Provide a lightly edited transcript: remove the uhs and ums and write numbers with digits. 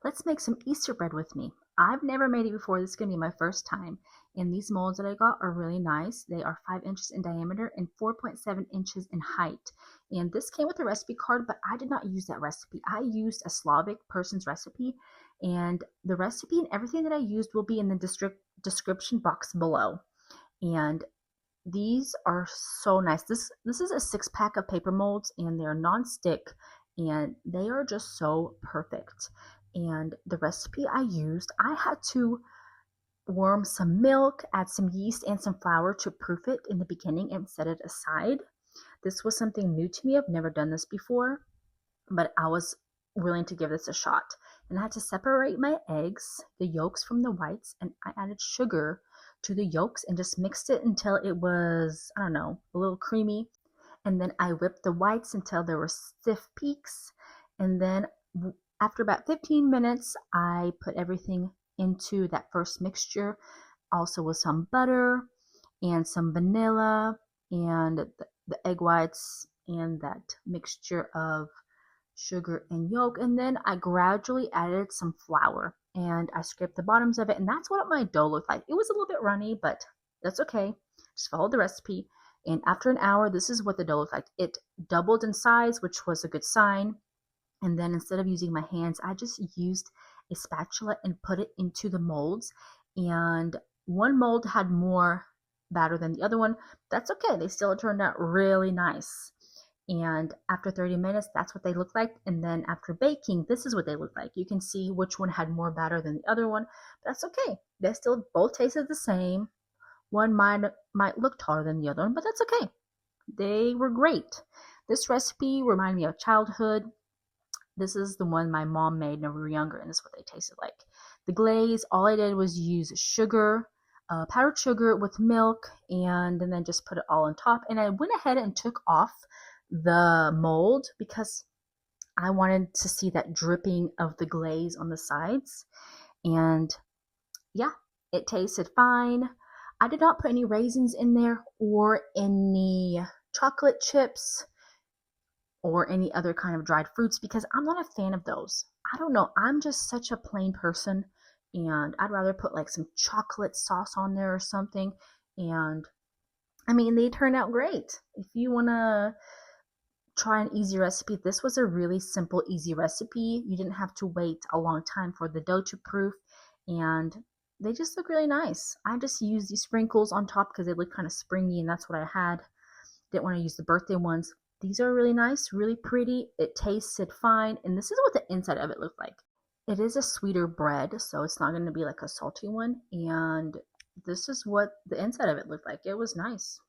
let's make some Easter bread with me. I've never made it before. This is going to be my first time. And these molds that I got are really nice. They are 5 inches in diameter and 4.7 inches in height. And this came with a recipe card, but I did not use that recipe. I used a Slavic person's recipe, and the recipe and everything that I used will be in the description box below. And these are so nice. This is a 6-pack of paper molds, and they're non-stick, and they are just so perfect. And the recipe I used, I had to warm some milk, add some yeast and some flour to proof it in the beginning and set it aside. This was something new to me. I've never done this before, but I was willing to give this a shot. And I had to separate my eggs, the yolks from the whites, and I added sugar to the yolks and just mixed it until it was, I don't know, a little creamy. And then I whipped the whites until there were stiff peaks. And then after about 15 minutes, I put everything into that first mixture, also with some butter and some vanilla and the egg whites and that mixture of sugar and yolk. And then I gradually added some flour and I scraped the bottoms of it, and that's what my dough looked like. It was a little bit runny, but that's okay. Just follow the recipe. And after an hour, this is what the dough looked like. It doubled in size, which was a good sign. And then instead of using my hands, I just used a spatula and put it into the molds. And one mold had more batter than the other one. That's okay. They still turned out really nice. And after 30 minutes, that's what they look like. And then after baking, this is what they look like. You can see which one had more batter than the other one. But that's okay. They still both tasted the same. One might look taller than the other one, but that's okay. They were great. This recipe reminded me of childhood. This is the one my mom made when we were younger, and this is what they tasted like. The glaze, all I did was use sugar, powdered sugar with milk, and then just put it all on top. And I went ahead and took off the mold because I wanted to see that dripping of the glaze on the sides. And yeah, it tasted fine. I did not put any raisins in there or any chocolate chips or any other kind of dried fruits because I'm not a fan of those. I don't know. I'm just such a plain person, and I'd rather put like some chocolate sauce on there or something. And I mean, they turned out great. If you want to try an easy recipe, this was a really simple, easy recipe. You didn't have to wait a long time for the dough to proof, and they just look really nice. I just used these sprinkles on top because they look kind of springy, and that's what I had. Didn't want to use the birthday ones. These are really nice, really pretty. It tasted fine, and this is what the inside of it looked like. It is a sweeter bread, so it's not going to be like a salty one, and this is what the inside of it looked like. It was nice.